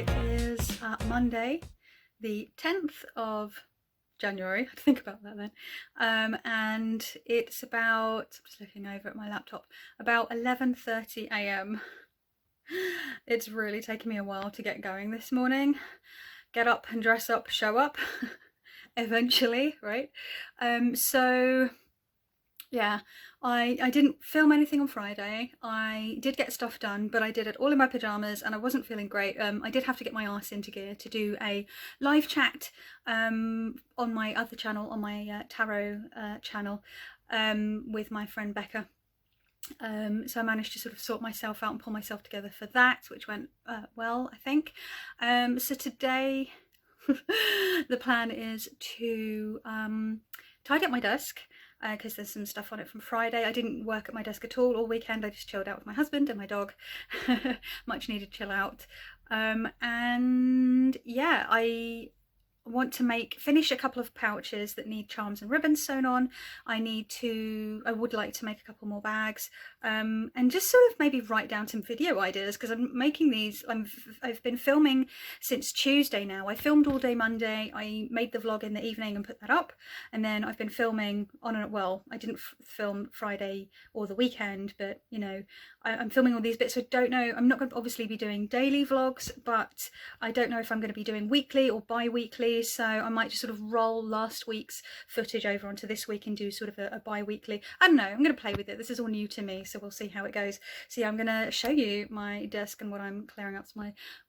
It is Monday, the 10th of January. I had to think about that then. And it's about, I'm just looking over at my laptop, about 11:30 a.m. It's really taken me a while to get going this morning. Get up and dress up, show up, eventually, right? So yeah, I didn't film anything on Friday. I did get stuff done, but I did it all in my pajamas and I wasn't feeling great. I did have to get my arse into gear to do a live chat on my other channel, on my tarot channel, with my friend Becca. So I managed to sort of sort myself out and pull myself together for that, which went well, I think. So today the plan is to tidy up my desk, because there's some stuff on it from Friday. I didn't work at my desk at all weekend. I just chilled out with my husband and my dog. Much needed chill out. And yeah, I want to finish a couple of pouches that need charms and ribbons sewn on. I would like to make a couple more bags, and just sort of maybe write down some video ideas, because I'm making these, I've been filming since Tuesday now. I filmed all day Monday, I made the vlog in the evening and put that up, and then I've been filming on and, well, I didn't film Friday or the weekend, but you know, I'm filming all these bits, so I don't know, I'm not going to obviously be doing daily vlogs, but I don't know if I'm going to be doing weekly or bi-weekly, so I might just sort of roll last week's footage over onto this week and do sort of a bi-weekly. I don't know, I'm going to play with it. This is all new to me, so we'll see how it goes. So yeah, I'm going to show you my desk and what I'm clearing out. So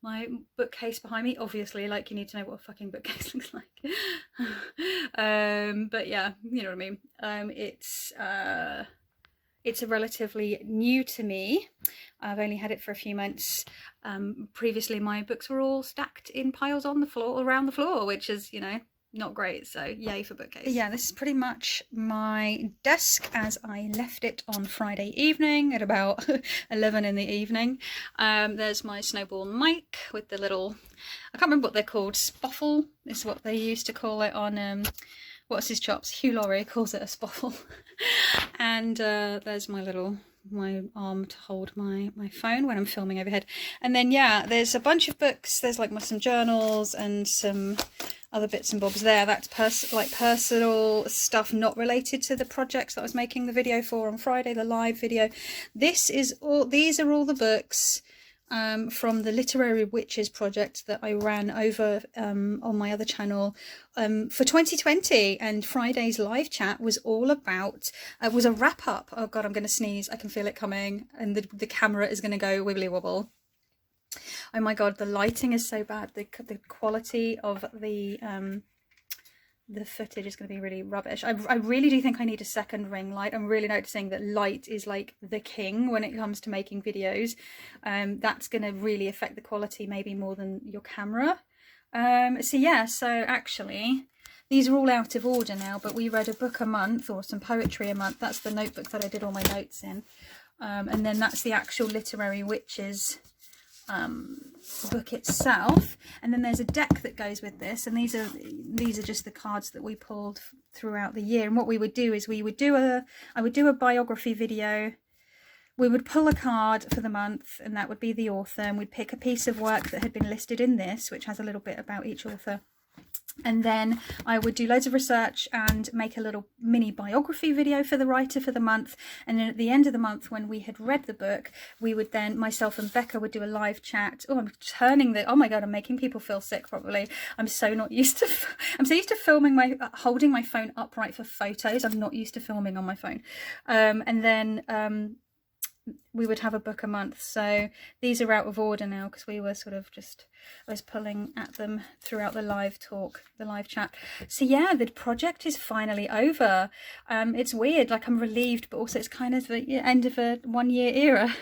my bookcase behind me, obviously, like, you need to know what a fucking bookcase looks like. But yeah, you know what I mean. It's a relatively new to me. I've only had it for a few months. Previously my books were all stacked in piles on the floor, around the floor, which is, you know, not great, so yay for bookcase. Yeah, this is pretty much my desk as I left it on Friday evening at about 11 in the evening. There's my snowball mic with the little, I can't remember what they're called, spoffle is what they used to call it on What's His Chops? Hugh Laurie calls it a spoffle. And there's my arm to hold my phone when I'm filming overhead. And then yeah, there's a bunch of books. There's like some journals and some other bits and bobs there. That's personal stuff not related to the projects that I was making the video for on Friday, the live video. These are all the books from the Literary Witches project that I ran over on my other channel for 2020, and Friday's live chat was all about, was a wrap up. Oh god, I'm going to sneeze, I can feel it coming, and the camera is going to go wibbly wobble. Oh my god, the lighting is so bad, the quality of the footage is going to be really rubbish. I really do think I need a second ring light. I'm really noticing that light is like the king when it comes to making videos. That's going to really affect the quality maybe more than your camera. So yeah, so actually these are all out of order now, but we read a book a month or some poetry a month. That's the notebook that I did all my notes in. And then that's the actual Literary Witches book itself, and then there's a deck that goes with this, and these are just the cards that we pulled throughout the year. And what we would do is I would do a biography video. We would pull a card for the month, and that would be the author, and we'd pick a piece of work that had been listed in this, which has a little bit about each author. And then I would do loads of research and make a little mini biography video for the writer for the month. And then at the end of the month, when we had read the book, we would then, myself and Becca would do a live chat. Oh, I'm turning oh my god, I'm making people feel sick probably. I'm so not used to, I'm so used to filming holding my phone upright for photos. I'm not used to filming on my phone. And then we would have a book a month. So these are out of order now because we were sort of just, I was pulling at them throughout the live talk, the live chat. So yeah, the project is finally over. It's weird, like I'm relieved, but also it's kind of the end of a 1 year era.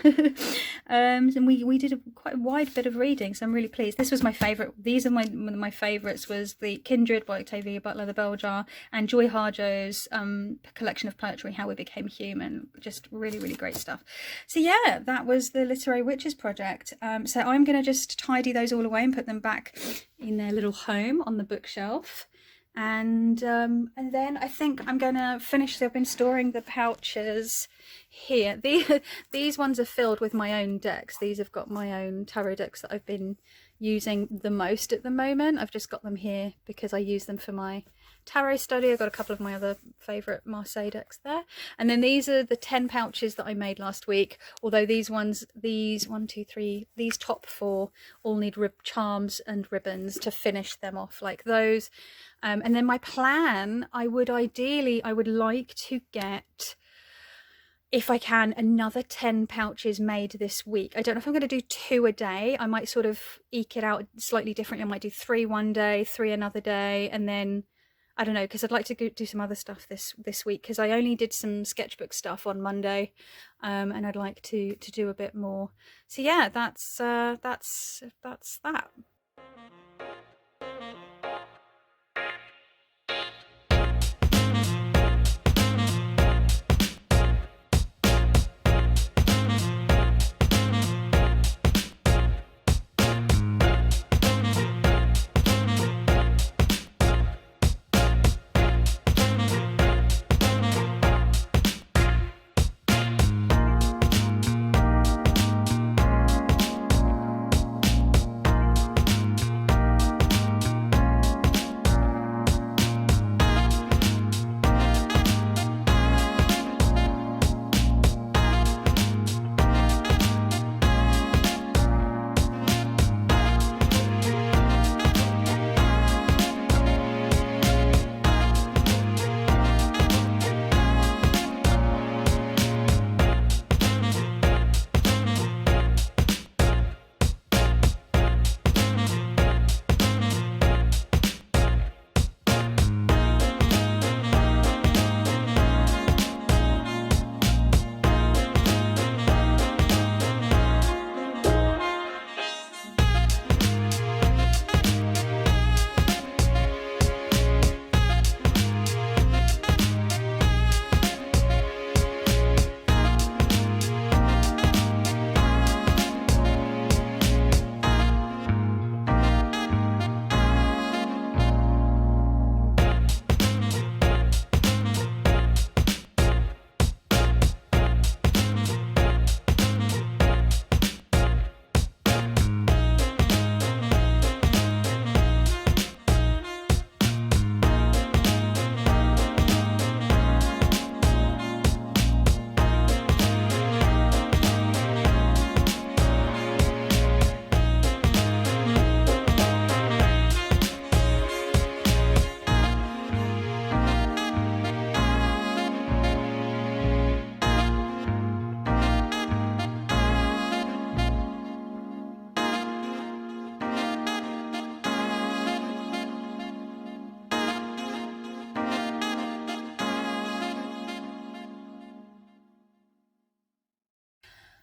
And we did quite a wide bit of reading, so I'm really pleased. This was my favourite. These are one of my favourites was the Kindred by Octavia Butler, the Bell Jar, and Joy Harjo's collection of poetry, How We Became Human. Just really, really great stuff. So yeah, that was the Literary Witches project. So I'm going to just tidy those all away and put them back in their little home on the bookshelf. And then I think I'm gonna finish. I've been storing the pouches here. These ones are filled with my own decks. These have got my own tarot decks that I've been using the most at the moment. I've just got them here because I use them for my tarot study. I've got a couple of my other favourite Marseille decks there. And then these are the 10 pouches that I made last week, although these ones, these top 4 all need charms and ribbons to finish them off like those. And then my plan, I would like to get, if I can, another 10 pouches made this week. I don't know if I'm going to do 2 a day. I might sort of eke it out slightly differently. I might do 3 one day, 3 another day, and then I don't know, because I'd like to do some other stuff this week, because I only did some sketchbook stuff on Monday, and I'd like to do a bit more. So yeah, that's that.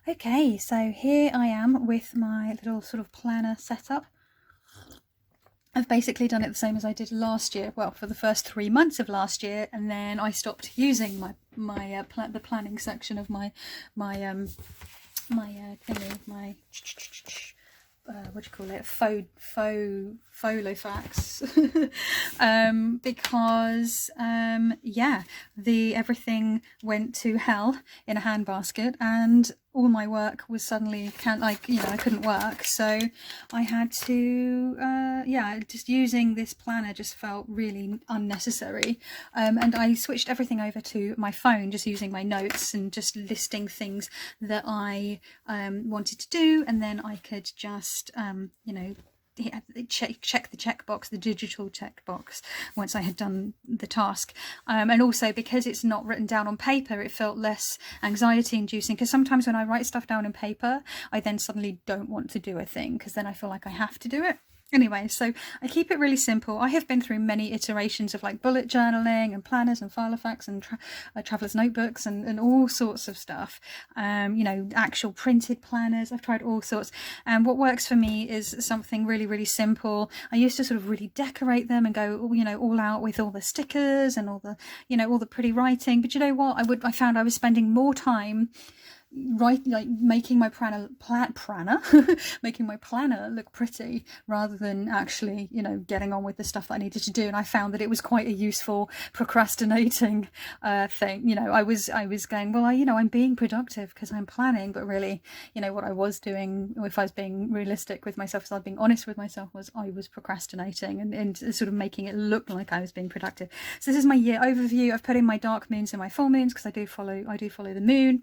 Okay, so here I am with my little sort of planner setup. I've basically done it the same as I did last year, well, for the first 3 months of last year, and then I stopped using the planning section of my what do you call it, Folofax, because yeah, everything went to hell in a handbasket, and all my work was suddenly I couldn't work, so I had to just using this planner just felt really unnecessary, and I switched everything over to my phone, just using my notes and just listing things that I wanted to do, and then I could just check the checkbox, the digital checkbox, once I had done the task. And also, because it's not written down on paper, it felt less anxiety inducing, because sometimes when I write stuff down on paper, I then suddenly don't want to do a thing, because then I feel like I have to do it. Anyway, so I keep it really simple. I have been through many iterations of like bullet journaling and planners and Filofax and traveler's notebooks and all sorts of stuff. Actual printed planners. I've tried all sorts. And what works for me is something really, really simple. I used to sort of really decorate them and go, all out with all the stickers and all the, all the pretty writing. But you know what? I found I was spending more time making my planner making my planner look pretty rather than actually, you know, getting on with the stuff that I needed to do. And I found that it was quite a useful procrastinating thing. You know, I was going, well, you know, I'm being productive because I'm planning, but really, you know, what I was doing, if I was being realistic with myself, if I was being honest with myself, was I was procrastinating and sort of making it look like I was being productive. So this is my year overview. I've put in my dark moons and my full moons because I do follow the moon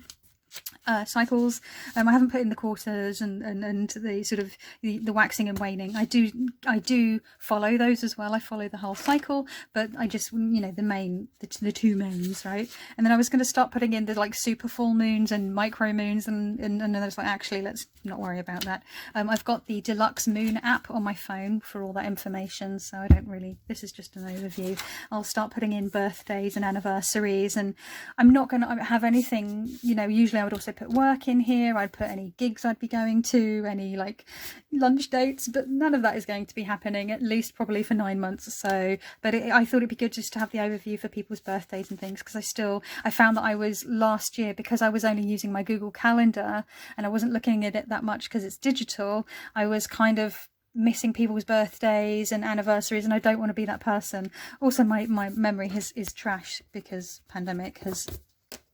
cycles. I haven't put in the quarters and the sort of the waxing and waning. I do follow those as well. I follow the whole cycle, but I just, you know, the two mains, right? And then I was going to start putting in the like super full moons and micro moons, and then I was like, actually, let's not worry about that. I've got the deluxe moon app on my phone for all that information, so I don't really, this is just an overview. I'll start putting in birthdays and anniversaries, and I'm not going to have anything, you know, usually I would also put work in here. I'd put any gigs I'd be going to, any like lunch dates, but none of that is going to be happening, at least probably for 9 months or so. But I thought it'd be good just to have the overview for people's birthdays and things, because I found that I was last year, because I was only using my Google Calendar and I wasn't looking at it that much because it's digital, I was kind of missing people's birthdays and anniversaries, and I don't want to be that person. Also, my memory is trash because pandemic has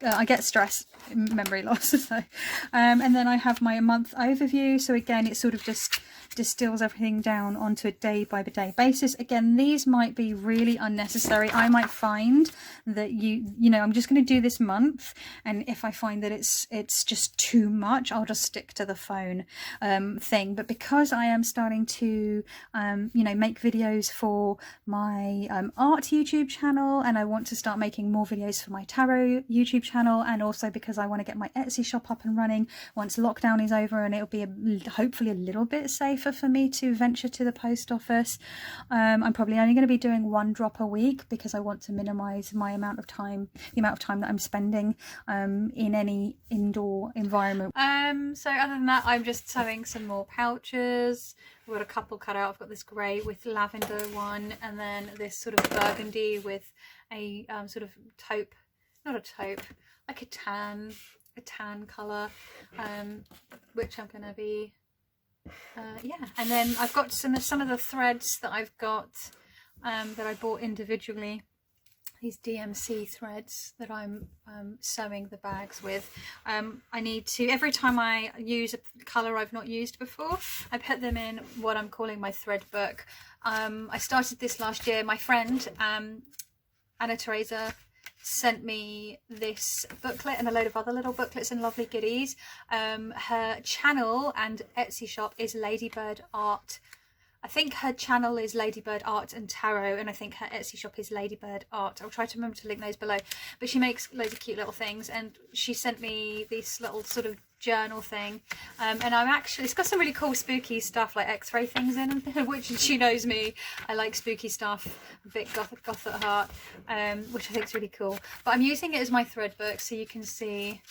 I get stress, memory loss. So and then I have my month overview. So again, it sort of just distills everything down onto a day by day basis. Again, these might be really unnecessary. I might find that you know, I'm just going to do this month, and if I find that it's just too much, I'll just stick to the phone thing. But because I am starting to you know, make videos for my art YouTube channel, and I want to start making more videos for my tarot YouTube channel, and also because I want to get my Etsy shop up and running once lockdown is over, and it'll be hopefully a little bit safer for me to venture to the post office. I'm probably only going to be doing 1 drop a week because I want to minimize my the amount of time that I'm spending in any indoor environment. So other than that, I'm just sewing some more pouches. I've got a couple cut out. I've got this grey with lavender one, and then this sort of burgundy with a sort of taupe, not a taupe, like a tan colour, which I'm gonna be yeah. And then I've got some of the threads that I've got that I bought individually, these DMC threads that I'm sewing the bags with. I need to, every time I use a colour I've not used before, I put them in what I'm calling my thread book. I started this last year. My friend Anateresa sent me this booklet and a load of other little booklets and lovely goodies. Her channel and Etsy shop is Ladybird Art. I think her channel is Ladybird Art and Tarot, and I think her Etsy shop is Ladybird Art. I'll try to remember to link those below. But she makes loads of cute little things, and she sent me this little sort of journal thing, and it's got some really cool spooky stuff like x-ray things in, which she knows me, I like spooky stuff, a bit goth at heart, which I think is really cool. But I'm using it as my thread book, so you can see,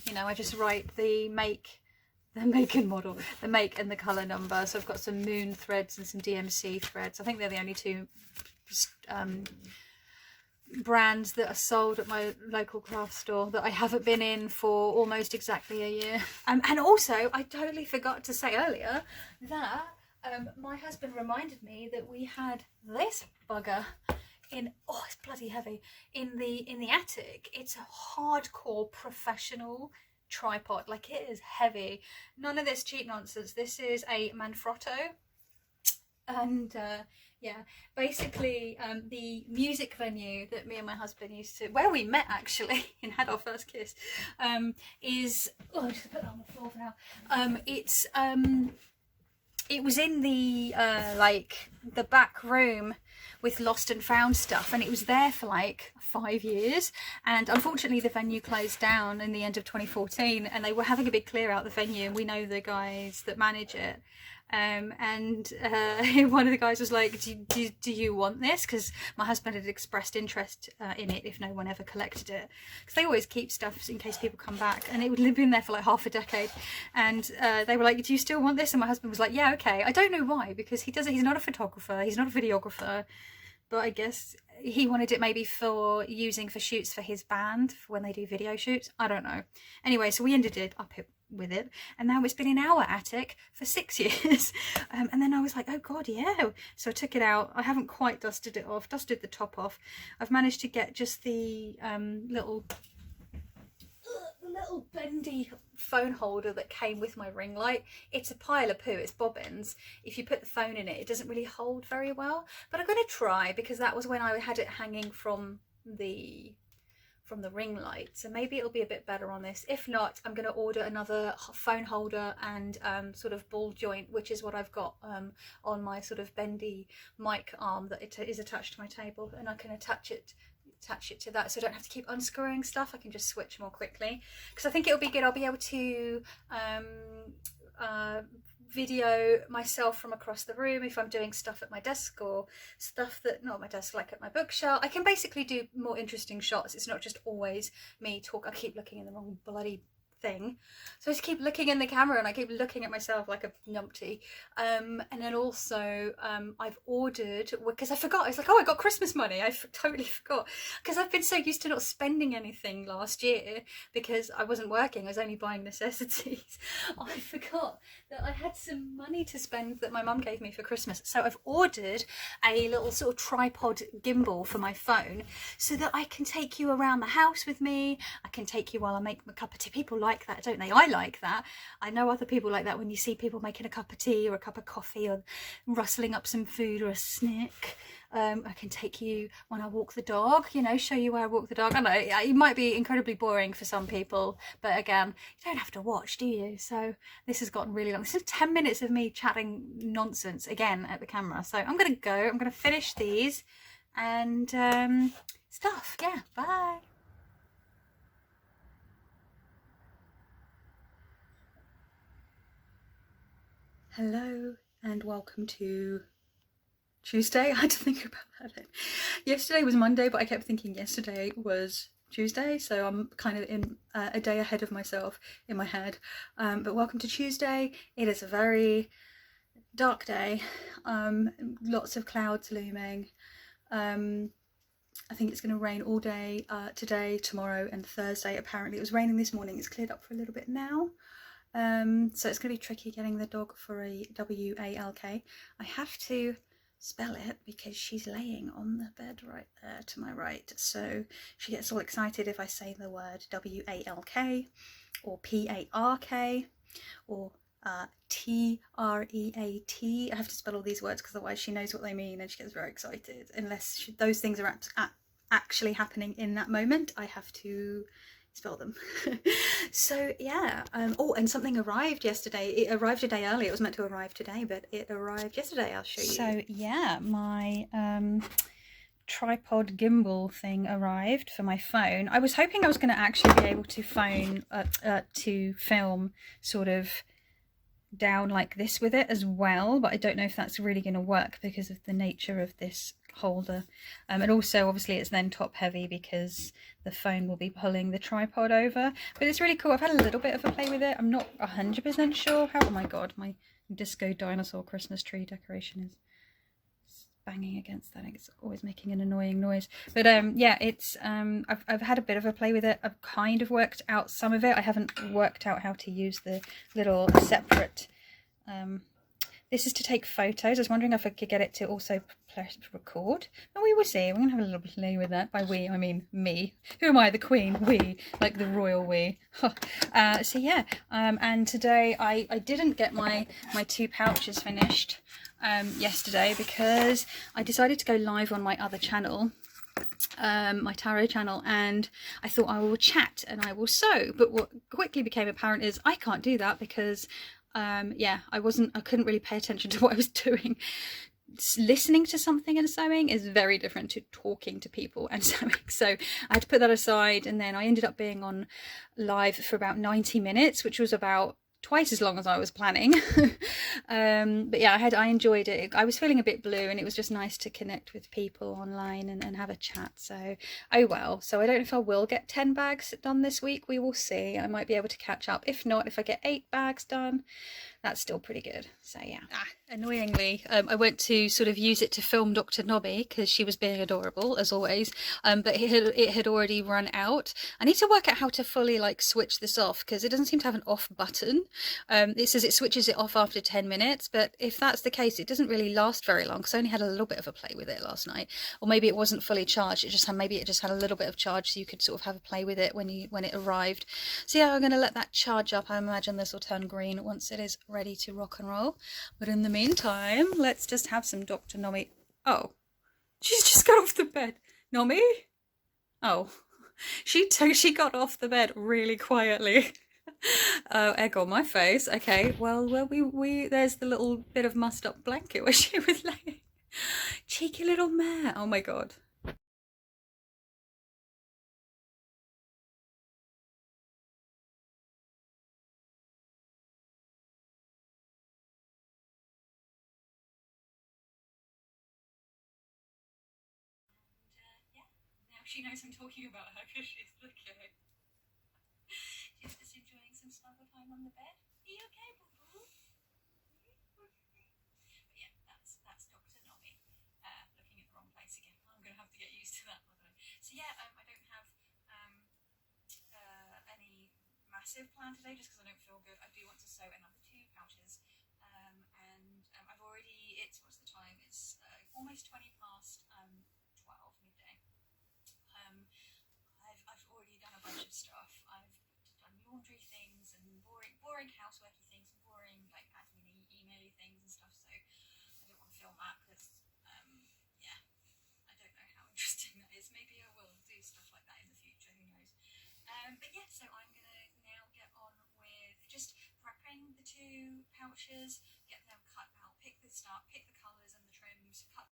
you know, I just write the make and model, the make and the colour number. So I've got some moon threads and some DMC threads. I think they're the only two brands that are sold at my local craft store that I haven't been in for almost exactly a year. And also, I totally forgot to say earlier that my husband reminded me that we had this bugger in, oh, it's bloody heavy, in the attic. It's a hardcore professional tripod, like it is heavy. None of this cheap nonsense. This is a Manfrotto, and yeah, basically the music venue that me and my husband used to, where we met actually and had our first kiss, is, oh, I just put that on the floor for now. It was in the like the back room with lost and found stuff, and it was there for like 5 years, and unfortunately the venue closed down in the end of 2014, and they were having a big clear out the venue, and we know the guys that manage it, and one of the guys was like, do you want this? Because my husband had expressed interest in it if no one ever collected it, because they always keep stuff in case people come back, and it would have been there for like half a decade, and they were like, do you still want this? And my husband was like, yeah, okay. I don't know why, because he's not a photographer, he's not a videographer, but I guess he wanted it maybe for using for shoots for his band for when they do video shoots. I don't know. Anyway, so we ended up with it, and now it's been in our attic for 6 years. And then I was like, oh god, yeah. So I took it out. I haven't quite dusted it off, dusted the top off. I've managed to get just the little bendy phone holder that came with my ring light. It's a pile of poo, it's bobbins. If you put the phone in it, it doesn't really hold very well, but I'm going to try, because that was when I had it hanging from the ring light, so maybe it'll be a bit better on this. If not, I'm going to order another phone holder and sort of ball joint, which is what I've got on my sort of bendy mic arm that it is attached to my table, and I can attach it to that, so I don't have to keep unscrewing stuff. I can just switch more quickly, because I think it'll be good. I'll be able to video myself from across the room if I'm doing stuff at my desk, or stuff that not at my desk, like at my bookshelf. I can basically do more interesting shots. It's not just always me talk. I keep looking in the wrong bloody thing, so I just keep looking in the camera and I keep looking at myself like a numpty. And then also I've ordered, because I forgot, I was like, oh, I got Christmas money. I totally forgot, because I've been so used to not spending anything last year because I wasn't working, I was only buying necessities. I forgot that I had some money to spend that my mum gave me for Christmas, so I've ordered a little sort of tripod gimbal for my phone so that I can take you around the house with me. I can take you while I make my cup of tea. People like that, don't they? I like that. I know other people like that, when you see people making a cup of tea or a cup of coffee or rustling up some food or a snack. I can take you when I walk the dog, you know, show you where I walk the dog. I know it might be incredibly boring for some people, but again, you don't have to watch, do you? So this has gotten really long. This is 10 minutes of me chatting nonsense again at the camera. So I'm gonna go, I'm gonna finish these and stuff. Yeah, bye. Hello and welcome to Tuesday. I had to think about that then. Yesterday was Monday, but I kept thinking yesterday was Tuesday, so I'm kind of in a day ahead of myself in my head. But welcome to Tuesday. It is a very dark day, lots of clouds looming. I think it's going to rain all day today, tomorrow and Thursday. Apparently it was raining this morning. It's cleared up for a little bit now. So it's going to be tricky getting the dog for a W-A-L-K. I have to spell it because she's laying on the bed right there to my right, so she gets all excited if I say the word W-A-L-K or P-A-R-K or T-R-E-A-T. I have to spell all these words because otherwise she knows what they mean and she gets very excited. Unless those things are actually happening in that moment, I have to spell them. So yeah, oh, and something arrived yesterday. It arrived a day early. It was meant to arrive today, but it arrived yesterday. I'll show you. So yeah, my tripod gimbal thing arrived for my phone. I was hoping I was going to actually be able to film sort of down like this with it as well, but I don't know if that's really going to work because of the nature of this holder, and also obviously it's then top heavy because the phone will be pulling the tripod over. But it's really cool. I've had a little bit of a play with it. I'm not 100% sure how. Oh my god, my disco dinosaur Christmas tree decoration is banging against that. It's always making an annoying noise. But yeah, it's I've had a bit of a play with it. I've kind of worked out some of it. I haven't worked out how to use the little separate this is to take photos. I was wondering if I could get it to also press record. And we will see. We're going to have a little play with that. By we, I mean me. Who am I? The queen. We. Like the royal we. So yeah. And today I didn't get my 2 pouches finished yesterday because I decided to go live on my other channel. My tarot channel, and I thought I will chat and I will sew. But what quickly became apparent is I can't do that because yeah, I couldn't really pay attention to what I was doing. Listening to something and sewing is very different to talking to people and sewing, so I had to put that aside. And then I ended up being on live for about 90 minutes, which was about twice as long as I was planning. But yeah, I enjoyed it. I was feeling a bit blue, and it was just nice to connect with people online and have a chat. So, oh well. So I don't know if I will get 10 bags done this week. We will see. I might be able to catch up. If not, if I get 8 bags done, that's still pretty good. So yeah. Annoyingly, I went to sort of use it to film Dr. Nobby because she was being adorable as always, but it had already run out. I need to work out how to fully like switch this off because it doesn't seem to have an off button. It says it switches it off after 10 minutes, but if that's the case, it doesn't really last very long because I only had a little bit of a play with it last night. Or maybe it wasn't fully charged, maybe it just had a little bit of charge so you could sort of have a play with it when it arrived. So yeah, I'm going to let that charge up. I imagine this will turn green once it is ready to rock and roll. But in the meantime, let's just have some Dr. Nomi. Oh, she's just got off the bed. Nomi? Oh, she got off the bed really quietly. Oh, egg on my face. Okay, well, we there's the little bit of mussed up blanket where she was laying. Cheeky little mare. Oh my god. She knows I'm talking about her because she's looking. She's just enjoying some snuggle time on the bed. Are you okay, boo-boo? Yeah, that's Dr. Nobby. Looking at the wrong place again. I'm going to have to get used to that, by the way. So yeah, I don't have any massive plan today just because I don't feel good. I do want to sew another 2 pouches. I've already, what's the time? It's almost 20 past 12 midday. I've already done a bunch of stuff. I've done laundry things and boring houseworky things, and boring like admin emaily things and stuff. So I don't want to film that because yeah, I don't know how interesting that is. Maybe I will do stuff like that in the future. Who knows? But yeah, so I'm gonna now get on with just prepping the 2 pouches, get them cut out, pick the colours and the trims, cut.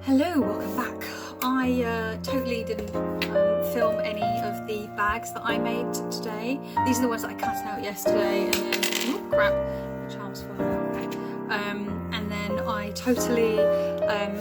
Hello, welcome back. I totally didn't film any of the bags that I made today. These are the ones that I cut out yesterday, and then oh crap, the charm's falling out. Okay. And then I totally I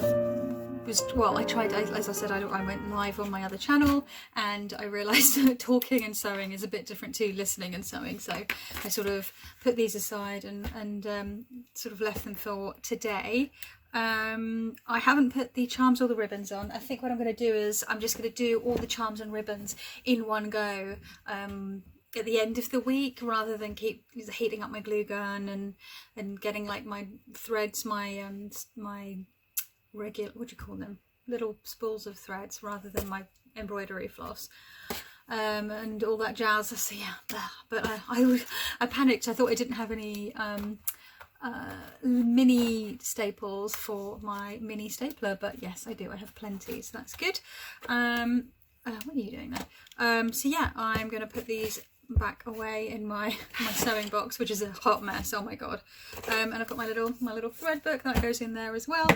tried, as I said, I went live on my other channel, and I realised that talking and sewing is a bit different to listening and sewing, so I sort of put these aside and sort of left them for today. I haven't put the charms or the ribbons on. I think what I'm going to do is I'm just going to do all the charms and ribbons in one go at the end of the week, rather than keep heating up my glue gun and getting like my threads, my regular, what do you call them, little spools of threads, rather than my embroidery floss. And all that jazz. So yeah, but I panicked. I thought I didn't have any mini staples for my mini stapler, but yes I do. I have plenty, so that's good. What are you doing there? So yeah, I'm going to put these back away in my sewing box, which is a hot mess. Oh my god. And I've got my little thread book that goes in there as well.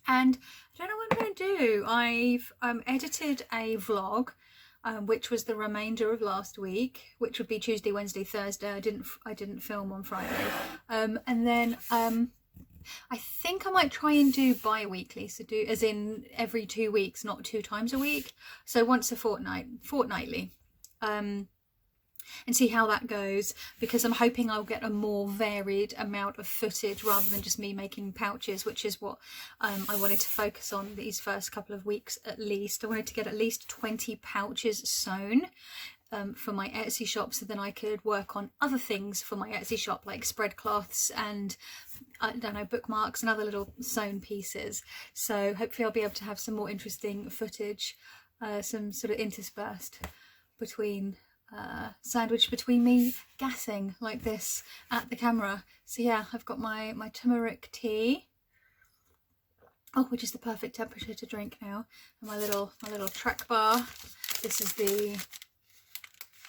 And I don't know what I'm going to do. I've edited a vlog which was the remainder of last week, which would be Tuesday, Wednesday, Thursday. I didn't film on Friday, and then I think I might try and do bi-weekly, so do as in every 2 weeks, not 2 times a week, so once a fortnightly, and see how that goes, because I'm hoping I'll get a more varied amount of footage rather than just me making pouches, which is what I wanted to focus on these first couple of weeks at least. I wanted to get at least 20 pouches sewn for my Etsy shop, so then I could work on other things for my Etsy shop, like spread cloths and I don't know, bookmarks and other little sewn pieces. So hopefully I'll be able to have some more interesting footage, some sort of interspersed between sandwich between me gassing like this at the camera. So yeah, I've got my turmeric tea, which is the perfect temperature to drink now, and my little Trek bar. This is the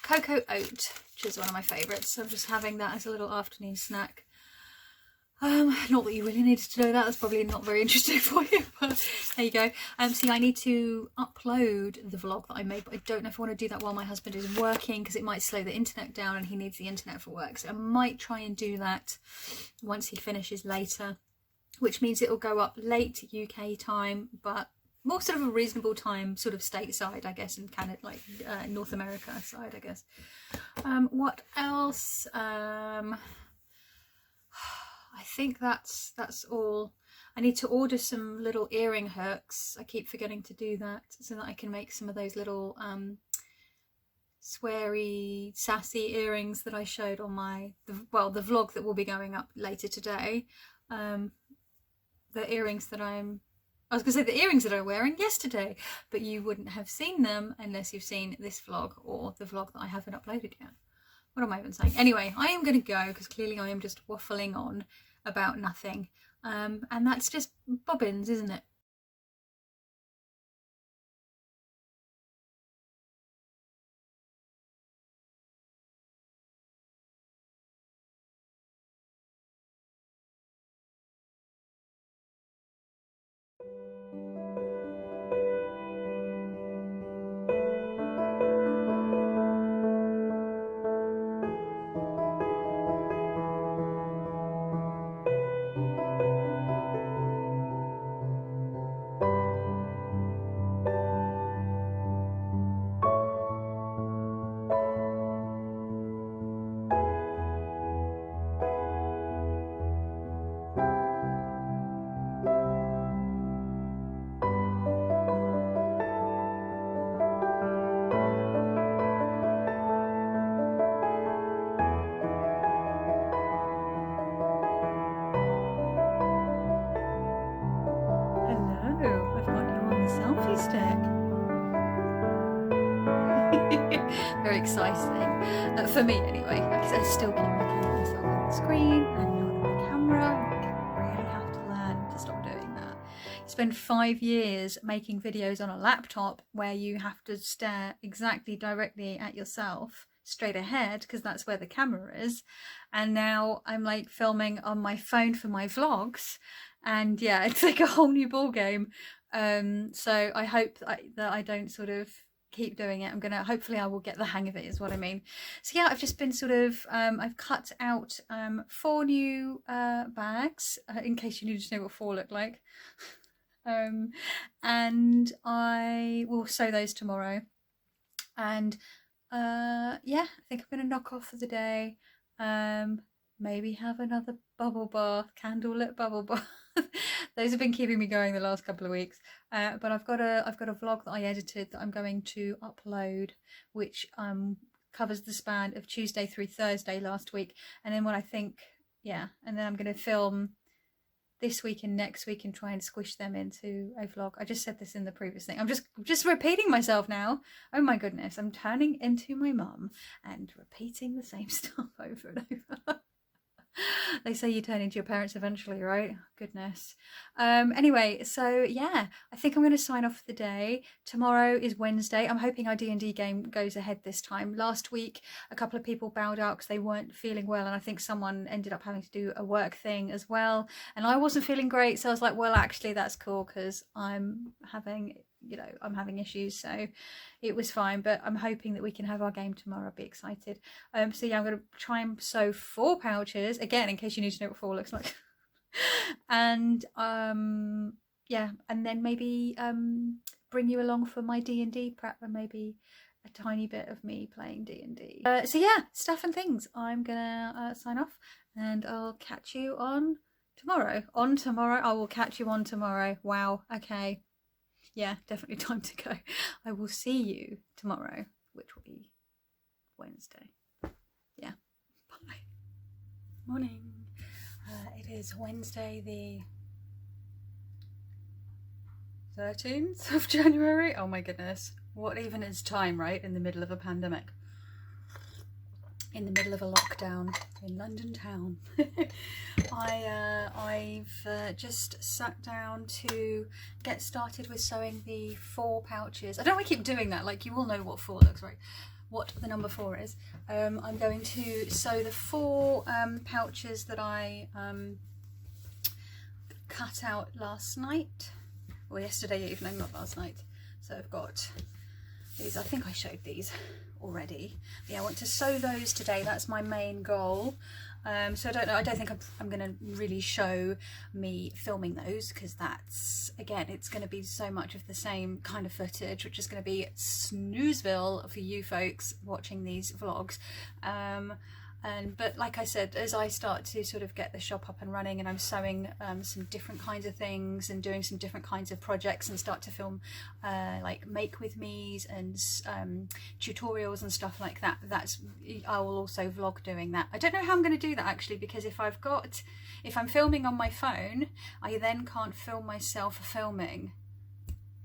cocoa oat, which is one of my favourites, so I'm just having that as a little afternoon snack. Not that you really needed to know that, that's probably not very interesting for you, but there you go. So yeah, I need to upload the vlog that I made, but I don't know if I want to do that while my husband is working, because it might slow the internet down and he needs the internet for work. So I might try and do that once he finishes later, which means it'll go up late UK time, but more sort of a reasonable time, sort of stateside, I guess, in Canada, like North America side, I guess. What else? I think that's all. I need to order some little earring hooks. I keep forgetting to do that, so that I can make some of those little sweary, sassy earrings that I showed on the vlog that will be going up later today. The earrings that I was going to say the earrings that I'm wearing yesterday, but you wouldn't have seen them unless you've seen this vlog or the vlog that I haven't uploaded yet. What am I even saying? Anyway, I am going to go, because clearly I am just waffling on about nothing. And that's just bobbins, isn't it? Very exciting for me anyway. Like I said, I still keep looking at myself on the screen and not at the camera. I really have to learn to stop doing that. You spend 5 years making videos on a laptop where you have to stare exactly directly at yourself straight ahead, because that's where the camera is, and now I'm like filming on my phone for my vlogs, and yeah, it's like a whole new ball game. So I hope that I don't sort of keep doing it. Hopefully I will get the hang of it, is what I mean. So yeah, I've just been sort of I've cut out 4 new bags, in case you need to know what 4 look like. And I will sew those tomorrow, and yeah, I think I'm gonna knock off for the day. Maybe have another bubble bath, candlelit bubble bath. Those have been keeping me going the last couple of weeks. But I've got a vlog that I edited that I'm going to upload, which covers the span of Tuesday through Thursday last week, and then and then I'm going to film this week and next week and try and squish them into a vlog. I just said this in the previous thing. I'm just repeating myself now. Oh my goodness, I'm turning into my mum and repeating the same stuff over and over. They say you turn into your parents eventually, right? Goodness. Anyway, so yeah, I think I'm going to sign off for the day. Tomorrow is Wednesday. I'm hoping our D&D game goes ahead this time. Last week, a couple of people bowed out because they weren't feeling well, and I think someone ended up having to do a work thing as well. And I wasn't feeling great, so I was like, well, actually, that's cool, because I'm having you know, I'm having issues, so it was fine. But I'm hoping that we can have our game tomorrow. I'll be excited. So yeah, I'm going to try and sew 4 pouches again, in case you need to know what 4 looks like. And yeah, and then maybe bring you along for my D&D prep, and maybe a tiny bit of me playing D&D. So yeah, stuff and things. I'm gonna sign off, and I'll catch you on tomorrow. I will catch you on tomorrow. Wow. Okay. Yeah, definitely time to go. I will see you tomorrow, which will be Wednesday. Yeah. Bye. Morning. It is Wednesday the 13th of January. Oh my goodness. What even is time, right? In the middle of a pandemic. In the middle of a lockdown in London town. I've just sat down to get started with sewing the 4 pouches. I don't want to keep doing that, like you all know what 4 looks like, what the number 4 is. I'm going to sew the 4 pouches that I cut out last night, or yesterday evening, not last night. So I've got these, I think I showed these already. But yeah, I want to sew those today. That's my main goal. So I don't know, I don't think I'm going to really show me filming those, because that's, again, it's going to be so much of the same kind of footage, which is going to be snoozeville for you folks watching these vlogs. But like I said, as I start to sort of get the shop up and running, and I'm sewing some different kinds of things and doing some different kinds of projects, and start to film like make with me's and tutorials and stuff like that, I will also vlog doing that. I don't know how I'm going to do that actually, because if I'm filming on my phone, I then can't film myself filming.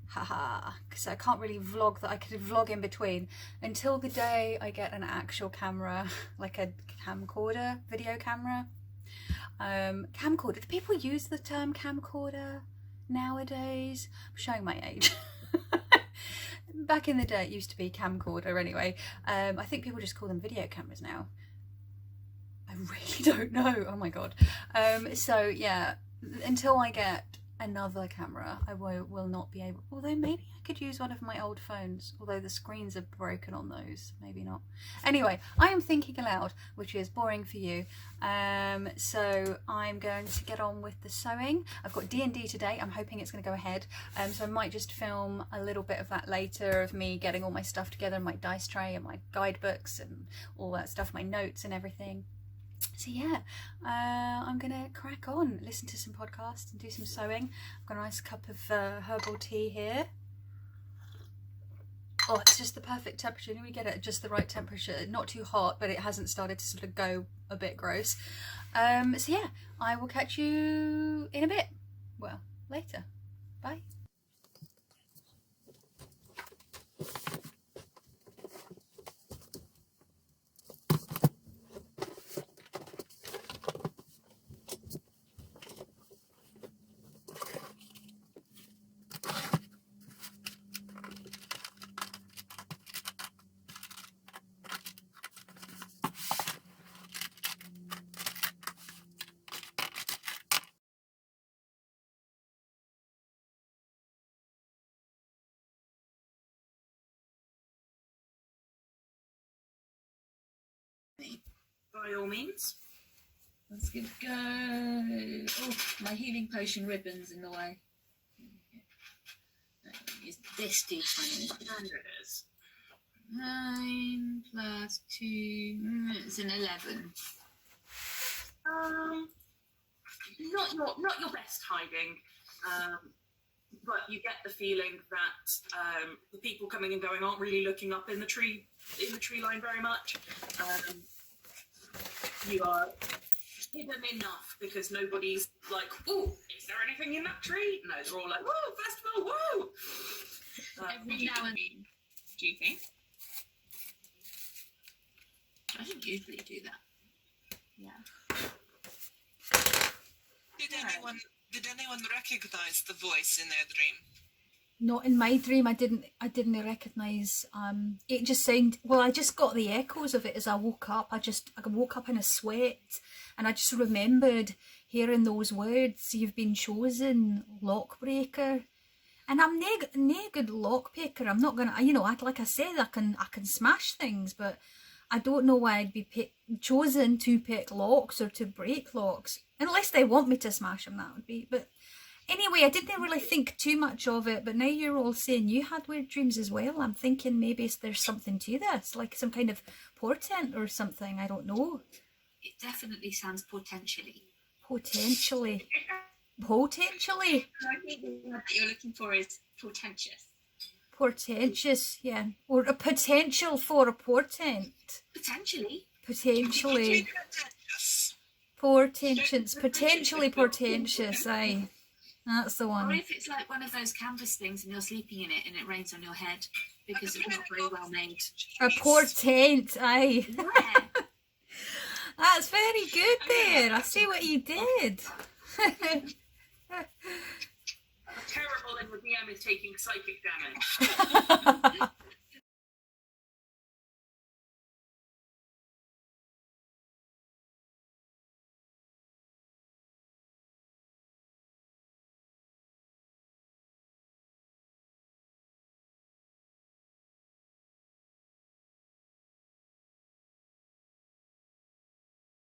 Haha, because I can't really vlog that. I could vlog in between until the day I get an actual camera, like a camcorder, video camera. Camcorder, do people use the term camcorder nowadays? I'm showing my age. Back in the day it used to be camcorder anyway. I think people just call them video cameras now. I really don't know, oh my god. So yeah, until I get another camera, I will not be able, although maybe I could use one of my old phones, although the screens are broken on those, maybe not. Anyway, I am thinking aloud, which is boring for you. So I'm going to get on with the sewing. I've got D&D today. I'm hoping it's going to go ahead, so I might just film a little bit of that later, of me getting all my stuff together, my dice tray and my guidebooks and all that stuff, my notes and everything. So yeah, I'm gonna crack on, listen to some podcasts and do some sewing. I've got a nice cup of herbal tea here. Oh, it's just the perfect temperature. We get it at just the right temperature, not too hot, but it hasn't started to sort of go a bit gross. So yeah, I will catch you in a bit. Well, later. Bye. By all means. Let's give it a go. Oh, my healing potion ribbon's in the way. Use this D20. And it is. 9 plus 2. It's an 11. Not your best hiding. But you get the feeling that the people coming and going aren't really looking up in the tree line very much. You are hidden enough because nobody's like, "Oh, is there anything in that tree?" No, they're all like, "Whoa, festival, whoa!" Every now and then, do you think? I don't usually do that. Yeah. Did anyone recognize the voice in their dream? Not in my dream. I didn't recognise. It just sounded, well, I just got the echoes of it as I woke up. I woke up in a sweat, and I just remembered hearing those words, "You've been chosen, Lockbreaker." And I'm nae good lock picker. I'm not gonna, you know, like I said, I can smash things, but I don't know why I'd be chosen to pick locks or to break locks, unless they want me to smash them. That would be. But anyway, I didn't really think too much of it. But now you're all saying you had weird dreams as well. I'm thinking maybe there's something to this, like some kind of portent or something. I don't know. It definitely sounds potentially. Potentially. I think the word that you're looking for is portentous. Portentous, yeah. Or a potential for a portent. Potentially. Potentially. Portentous. Potentially portentous, aye. That's the Or one. if it's like one of those canvas things and you're sleeping in it and it rains on your head because it's not very well made. A portent, aye. Yeah. That's very good there. I see what you did. Terrible in the DM is taking psychic damage.